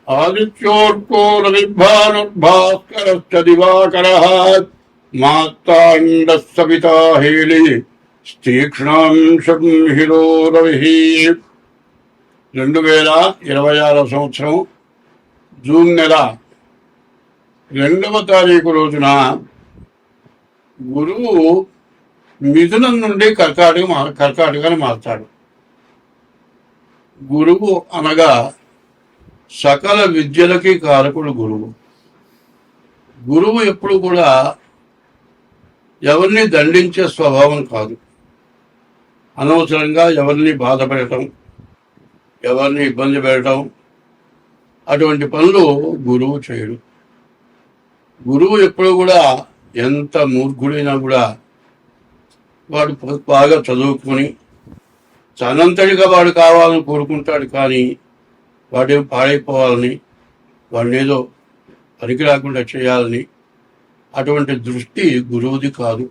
ఆదిత్యోర్కోరవిభానుర్భాస్కరశ్చ దివాకరః మార్తాండః Savitha హేళి తీక్ష్ణాంశం hero రవిః. 2026 సంవత్సరం June నెల 2వ తారీఖు రోజున గురువు మిథునం నుండి కర్కాటకాన్ని మారుతాడు. గురువు అనగా సకల విద్యలకి కారకుడు గురువు. గురువు ఎప్పుడు కూడా ఎవరిని దండించే స్వభావం కాదు. అనవసరంగా ఎవరిని బాధ పెట్టడం, ఎవరిని ఇబ్బంది పెట్టడం అటువంటి పనులు గురువు చేయడు. గురువు ఎప్పుడు కూడా ఎంత మూర్ఖుడైనా కూడా వాడు బాగా చదువుకొని తనంతటిగా వాడు కావాలని కోరుకుంటాడు. కానీ వాడేం పాడైపోవాలని, వాడిని ఏదో పనికి రాకుండా చేయాలని అటువంటి దృష్టి గురువుది కాదు.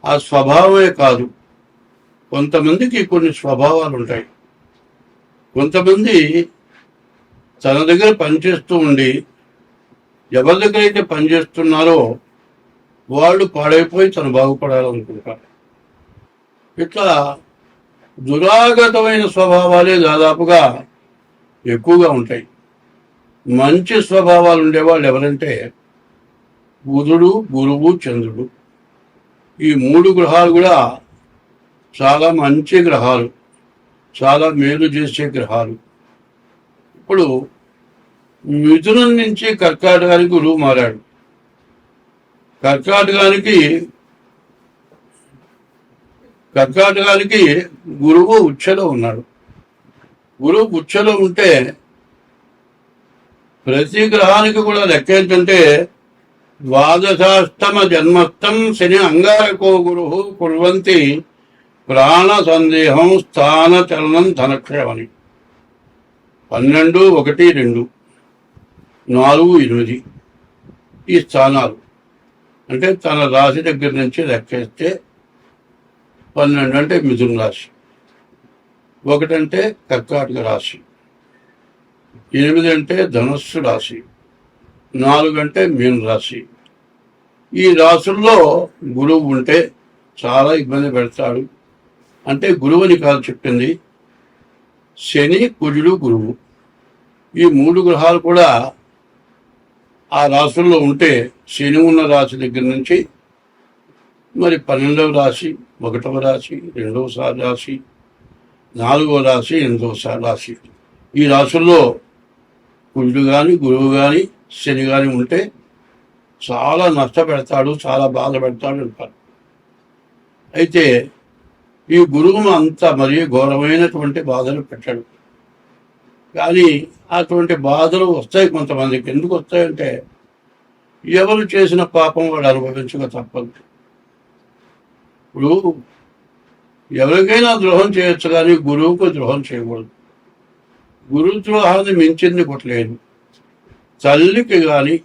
ఆ స్వభావమే కాదు. కొంతమందికి కొన్ని స్వభావాలు ఉంటాయి. కొంతమంది తన దగ్గర పనిచేస్తూ ఉండి ఎవరి దగ్గర అయితే పనిచేస్తున్నారో వాళ్ళు పాడైపోయి తను బాగుపడాలనుకుంటారు. ఇట్లా దురాగతమైన స్వభావాలే దాదాపుగా ఎక్కువగా ఉంటాయి. మంచి స్వభావాలు ఉండేవాళ్ళు ఎవరంటే బుధుడు, గురువు, చంద్రుడు. ఈ 3 గ్రహాలు కూడా చాలా మంచి గ్రహాలు, చాలా మేలు చేసే గ్రహాలు. ఇప్పుడు మిథునం నుంచి కర్కాటకానికి గురువు మారాడు. కర్కాటకానికి గురువు ఉచ్ఛలో ఉన్నాడు. గురువు ఉచ్ఛలో ఉంటే ప్రతి గ్రహానికి కూడా లెక్క ఏంటంటే ద్వాదశాష్టమ జన్మస్థం శని అంగారకో గురు కుర్వంతి ప్రాణ సందేహం స్థాన చలనం ధనక్షయమని. 12, 1, 2, 4, 8 ఈ స్థానాలు అంటే తన రాశి దగ్గర నుంచి లెక్కేస్తే 12 అంటే మిథున రాశి, 1 అంటే కర్కాటక రాశి, 8 అంటే ధనుస్సు రాశి, 4 అంటే మీన రాశి. ఈ రాశుల్లో గురువు ఉంటే చాలా ఇబ్బంది పెడతాడు. అంటే గురువుని కాదు చెప్పింది, శని, కుజుడు, గురువు ఈ 3 గ్రహాలు కూడా ఆ రాశుల్లో ఉంటే శని ఉన్న రాశి దగ్గర నుంచి మరి 12వ రాశి, 1వ రాశి, 2వ రాశి, 4వ రాశి, 8వ రాశి ఈ రాశుల్లో కుజుడు కానీ, గురువు కానీ, శని కానీ ఉంటే చాలా నష్టపెడతాడు, చాలా బాధ పెడతాడు అంటారు. అయితే ఈ గురువును అంత మరీ ఘోరమైనటువంటి బాధలు పెట్టాడు. కానీ అటువంటి బాధలు వస్తాయి కొంతమందికి. ఎందుకు వస్తాయంటే ఎవరు చేసిన పాపం వాడు అనుభవించక తప్పదు. ఇప్పుడు ఎవరికైనా ద్రోహం చేయొచ్చు కానీ గురువుకు ద్రోహం చేయకూడదు. గురు ద్రోహాన్ని మించింది కొట్టలేదు. తల్లికి కానీ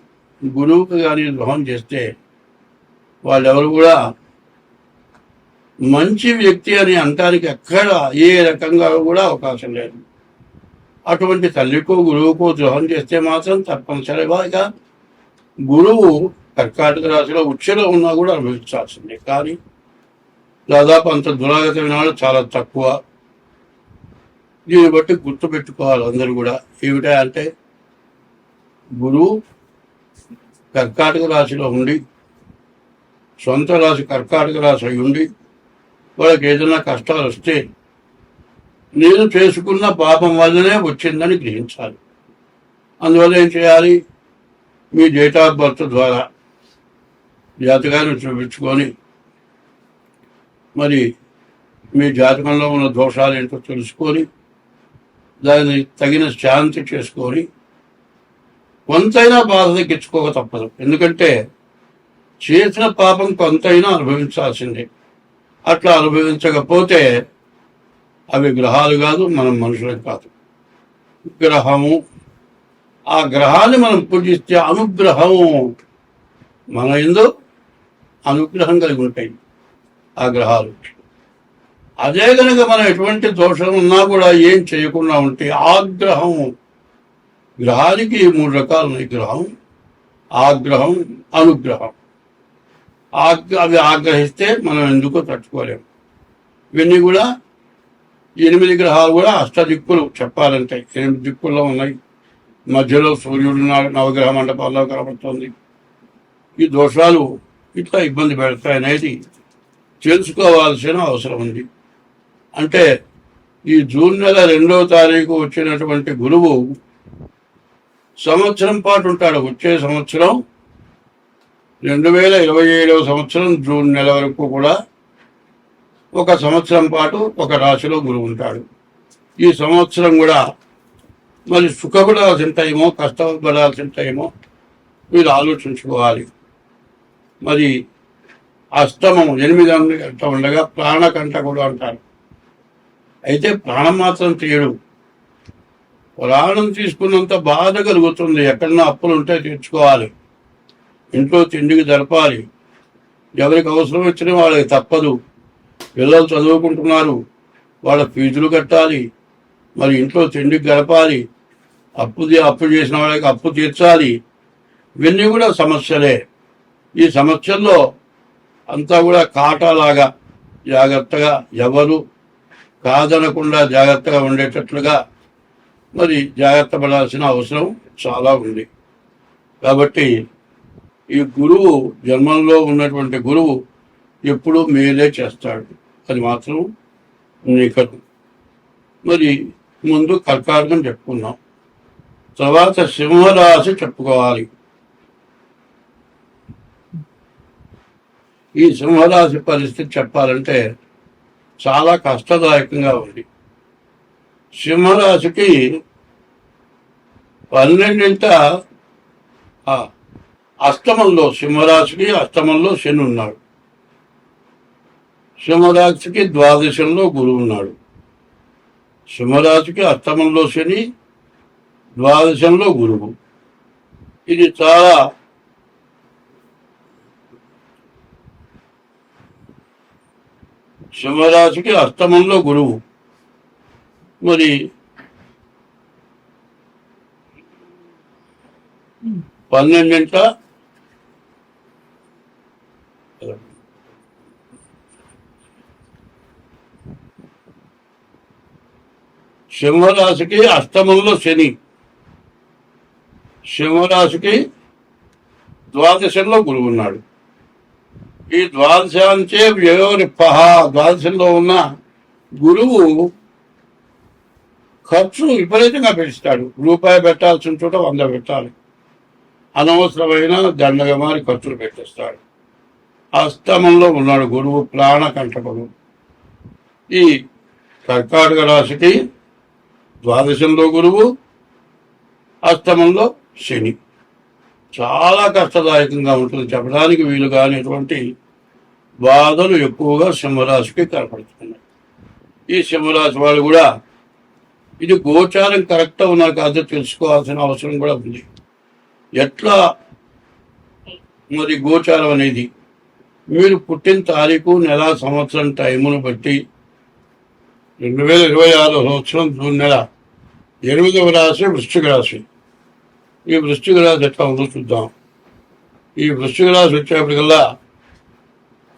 గురువుకి కానీ ద్రోహం చేస్తే వాళ్ళెవరు కూడా మంచి వ్యక్తి అని అనటానికి ఎక్కడ ఏ రకంగా కూడా అవకాశం లేదు. అటువంటి తల్లికో గురువుకో ద్రోహం చేస్తే మాత్రం తప్పనిసరిగా గురువు కర్కాటక రాశిలో ఉచ్ఛలో ఉన్నా కూడా అనుభవించాల్సిందే. కానీ దాదాపు అంత దురాగతమైన వాళ్ళు చాలా తక్కువ. దీన్ని బట్టి గుర్తుపెట్టుకోవాలి అందరూ కూడా. ఏమిటా అంటే గురువు కర్కాటక రాశిలో ఉండి, సొంత రాశి కర్కాటక రాశి అయి ఉండి వాళ్ళకి ఏదైనా కష్టాలు వస్తే నేను చేసుకున్న పాపం వల్లనే వచ్చిందని గ్రహించాలి. అందువల్ల ఏం చేయాలి? మీ డేట్ ఆఫ్ బర్త్ ద్వారా జాతకాన్ని చూపించుకొని మరి మీ జాతకంలో ఉన్న దోషాలు ఏంటో తెలుసుకొని దాన్ని తగిన శాంతి చేసుకొని కొంతైనా బాధ తగ్గించుకోక తప్పదు. ఎందుకంటే చేసిన పాపం కొంతైనా అనుభవించాల్సిందే. అట్లా అనుభవించకపోతే అవి గ్రహాలు కాదు, మనం మనుషులం కాదు. గ్రహము, ఆ గ్రహాన్ని మనం పూజిస్తే అనుగ్రహము మన యందు అనుగ్రహం కలిగి ఉంటాయి ఆ గ్రహాలు. అదే కనుక మనం ఎటువంటి దోషం ఉన్నా కూడా ఏం చేయకుండా ఉంటే ఆగ్రహం గ్రహానికి 3 రకాలు ఉన్నాయి. గ్రహం, ఆగ్రహం, అనుగ్రహం. అవి ఆగ్రహిస్తే మనం ఎందుకో తట్టుకోలేము. ఇవన్నీ కూడా 8 గ్రహాలు కూడా అష్టదిక్కులు చెప్పాలంటే 8 దిక్కుల్లో ఉన్నాయి. మధ్యలో సూర్యుడు నవగ్రహ మండపాల్లో కనబడుతుంది. ఈ దోషాలు ఇట్లా ఇబ్బంది పెడతాయి అనేది తెలుసుకోవాల్సిన అవసరం ఉంది. అంటే ఈ జూన్ నెల 2వ తారీఖు వచ్చినటువంటి గురువు సంవత్సరం పాటు ఉంటాడు. వచ్చే సంవత్సరం 2027వ సంవత్సరం జూన్ నెల వరకు కూడా 1 సంవత్సరం పాటు ఒక రాశిలో గురువు ఉంటాడు. ఈ సంవత్సరం కూడా మరి సుఖపడాల్సిన టైమో కష్టపడాల్సిన టైమో మీరు ఆలోచించుకోవాలి. మరి అష్టమం 8 గంట ఉండగా ప్రాణకంట కూడా అంటారు. అయితే ప్రాణం మాత్రం తీయడు. ప్రాణం తీసుకున్నంత బాధ కలుగుతుంది. ఎక్కడన్నా అప్పులు ఉంటే తీర్చుకోవాలి, ఇంట్లో తిండికి జరపాలి, ఎవరికి అవసరం వచ్చినా వాళ్ళకి తప్పదు. పిల్లలు చదువుకుంటున్నారు, వాళ్ళ ఫీజులు కట్టాలి, మరి ఇంట్లో తిండికి గడపాలి, అప్పు చేసిన వాళ్ళకి అప్పు తీర్చాలి. ఇవన్నీ కూడా సమస్యలే. ఈ సమస్యల్లో అంతా కూడా కాటాలాగా జాగ్రత్తగా ఎవరు కాదనకుండా జాగ్రత్తగా ఉండేటట్లుగా మరి జాగ్రత్త పడాల్సిన అవసరం చాలా ఉంది. కాబట్టి ఈ గురువు జన్మంలో ఉన్నటువంటి గురువు ఎప్పుడూ మేలే చేస్తాడు, అది మాత్రం నికటం. మరి ముందు కర్కాటకం చెప్పుకున్నాం, తర్వాత సింహరాశి చెప్పుకోవాలి. ఈ సింహరాశి పరిస్థితి చెప్పాలంటే చాలా కష్టదాయకంగా ఉంది. సింహరాశికి 12వ అష్టమంలో, సింహరాశికి అష్టమంలో శని ఉన్నాడు. సింహరాశికి ద్వాదశంలో గురువు ఉన్నాడు. సింహరాశికి అష్టమంలో శని, ద్వాదశంలో గురువు. ఇది చాలా సింహరాశికి అష్టమంలో గురువు. మరి 12వ సింహరాశికి అష్టమంలో శని, సింహరాశికి ద్వాదశంలో గురువు ఉన్నాడు. ఈ ద్వాదశాంచే వ్యయోరిప్పహ, ద్వాదశంలో ఉన్న గురువు ఖర్చు విపరీతంగా పెంచుతాడు. రూపాయి పెట్టాల్సిన చోట 100 పెట్టాలి. అనవసరమైన దండగమారి ఖర్చులు పెట్టేస్తాడు. అష్టమంలో ఉన్నాడు గురువు, ప్రాణ కంటకుడు. ఈ కర్కాటక రాశికి ద్వాదశంలో గురువు, అష్టమంలో శని. చాలా కష్టదాయకంగా ఉంటుంది, చెప్పడానికి వీలు కానిటువంటి బాధలు ఎక్కువగా సింహరాశికి కనపడుతున్నాయి. ఈ సింహరాశి వాళ్ళు కూడా ఇది గోచారం కరెక్ట్గా ఉన్నా కాదో తెలుసుకోవాల్సిన అవసరం కూడా ఉంది. ఎట్లా మరి గోచారం అనేది మీరు పుట్టిన తారీఖు, నెల, సంవత్సరం, టైమును బట్టి 2026 సంవత్సరం జూన్ నెల 8వ రాశి వృశ్చిక రాశి. ఈ వృశ్చిక రాశి ఎట్లా ఉందో చూద్దాం. ఈ వృశ్చిక రాశి వచ్చేప్పటికల్లా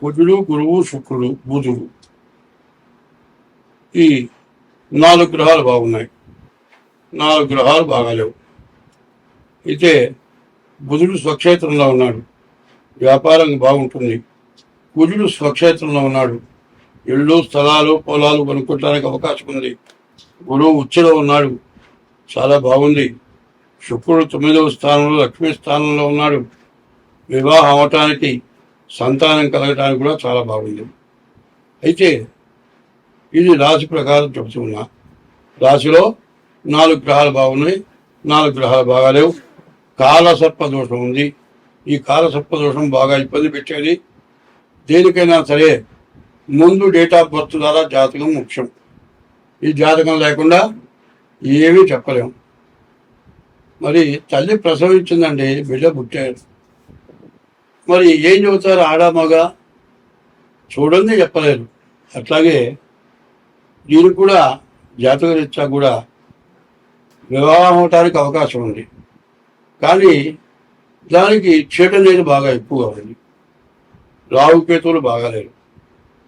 కుజుడు, గురువు, శుక్రుడు, బుధుడు, ఈ 4 గ్రహాలు బాగున్నాయి. 4 గ్రహాలు బాగాలేవు. అయితే బుధుడు స్వక్షేత్రంలో ఉన్నాడు, వ్యాపారం బాగుంటుంది. కుజుడు స్వక్షేత్రంలో ఉన్నాడు, ఇళ్ళు, స్థలాలు, పొలాలు కొనుక్కోవడానికి అవకాశం ఉంది. గురువు ఉచ్చలో ఉన్నాడు, చాలా బాగుంది. శుక్రుడు 9వ స్థానంలో, లక్ష్మీ స్థానంలో ఉన్నాడు. వివాహం అవటానికి, సంతానం కలగటానికి కూడా చాలా బాగుంది. అయితే ఇది రాశి ప్రకారం చెబుతున్నా. రాశిలో 4 గ్రహాలు బాగున్నాయి, 4 గ్రహాలు బాగాలేవు. కాలసర్ప దోషం ఉంది. ఈ కాలసర్ప దోషం బాగా ఇబ్బంది పెట్టేది. దేనికైనా సరే ముందు డేట్ ఆఫ్ బర్త్ ద్వారా జాతకం ముఖ్యం. ఈ జాతకం లేకుండా ఏమీ చెప్పలేము. మరి తల్లి ప్రసవించిందండి, బిడ్డ పుట్టాడు. మరి ఏం చెబుతారు, ఆడ మగ చూడండి చెప్పలేరు. అట్లాగే దీనికి కూడా జాతకరీత్యా కూడా వివాహం అవటానికి అవకాశం ఉంది. కానీ దానికి చెడు అనేది బాగా ఎక్కువగా ఉంది. రాహుకేతువులు బాగాలేరు,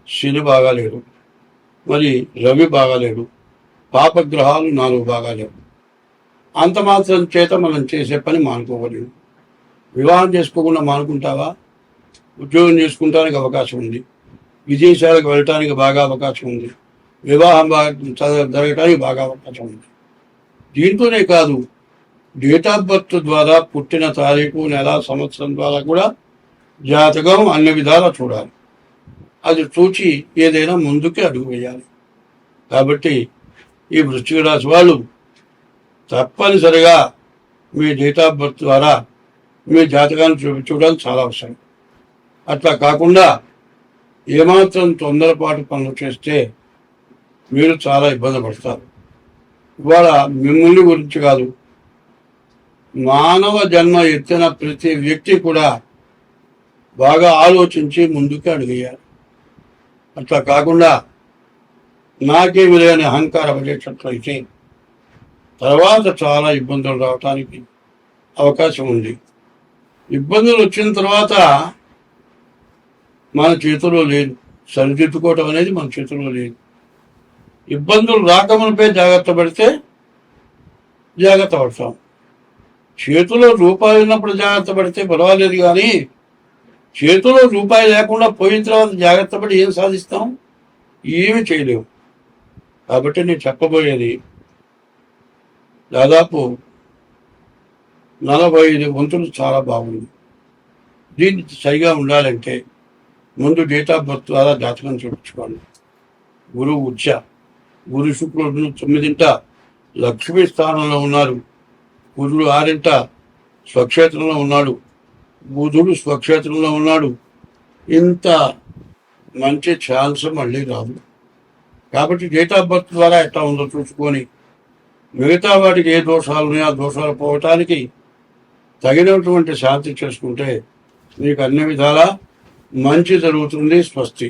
శని బాగాలేరు, మరి రవి బాగాలేడు, పాపగ్రహాలు 4 బాగాలేవు. అంత మాత్రం చేత మనం చేసే పని మానుకోవలేదు. వివాహం చేసుకోకుండా మానుకుంటావా? ఉద్యోగం చేసుకుంటానికి అవకాశం ఉంది, విదేశాలకు వెళ్ళటానికి బాగా అవకాశం ఉంది, వివాహం జరగటానికి బాగా అవకాశం ఉంది. దీంతోనే కాదు, డేట్ ఆఫ్ బర్త్ ద్వారా పుట్టిన తారీఖు, నెల, సంవత్సరం ద్వారా కూడా జాతకం అన్ని విధాలా చూడాలి. అది చూచి ఏదైనా ముందుకి అడుగు వేయాలి. కాబట్టి ఈ వృశ్చిక రాశి వాళ్ళు తప్పనిసరిగా మీ డేట్ ఆఫ్ బర్త్ ద్వారా మీ జాతకాన్ని చూపించుకోవడం చాలా అవసరం. అట్లా కాకుండా ఏమాత్రం తొందరపాటు పనులు చేస్తే మీరు చాలా ఇబ్బంది పడతారు. ఇవాళ మిమ్మల్ని గురించి కాదు, మానవ జన్మ ఎత్తిన ప్రతి వ్యక్తి కూడా బాగా ఆలోచించి ముందుకు అడిగేయాలి. అట్లా కాకుండా నాకేమి లేని అహంకారం వచ్చేటట్లయితే తర్వాత చాలా ఇబ్బందులు రావటానికి అవకాశం ఉంది. ఇబ్బందులు వచ్చిన తర్వాత మన చేతిలో లేదు, సరిదిద్దుకోవటం అనేది మన చేతిలో లేదు. ఇబ్బందులు రాకమునిపై జాగ్రత్త పడితే జాగ్రత్త పడతాం. చేతిలో రూపాయలు ఉన్నప్పుడు జాగ్రత్త పడితే పర్వాలేదు, కానీ చేతిలో రూపాయి లేకుండా పోయిన తర్వాత జాగ్రత్త పడి ఏం సాధిస్తాం? ఏమి చేయలేము. కాబట్టి నేను చెప్పబోయేది దాదాపు 45 వంతులు చాలా బాగుంది. దీన్ని సరిగా ఉండాలంటే ముందు డేట్ ఆఫ్ బర్త్ ద్వారా జాతకం చూపించుకోండి. గురువు ఉచ్చ, గురు శుక్రుడు 9ంట లక్ష్మీ స్థానంలో ఉన్నారు, గురుడు 6ంట స్వక్షేత్రంలో ఉన్నాడు, బుధుడు స్వక్షేత్రంలో ఉన్నాడు. ఇంత మంచి ఛాన్స్ మళ్ళీ రాదు. కాబట్టి డేట్ ఆఫ్ బర్త్ ద్వారా ఎట్లా ఉందో చూసుకొని మిగతా వాటికి ఏ దోషాలు ఉన్నాయో ఆ దోషాలు పోవటానికి తగినటువంటి శాంతి చేసుకుంటే మీకు అన్ని విధాలా మంచి జరుగుతుంది. స్వస్తి.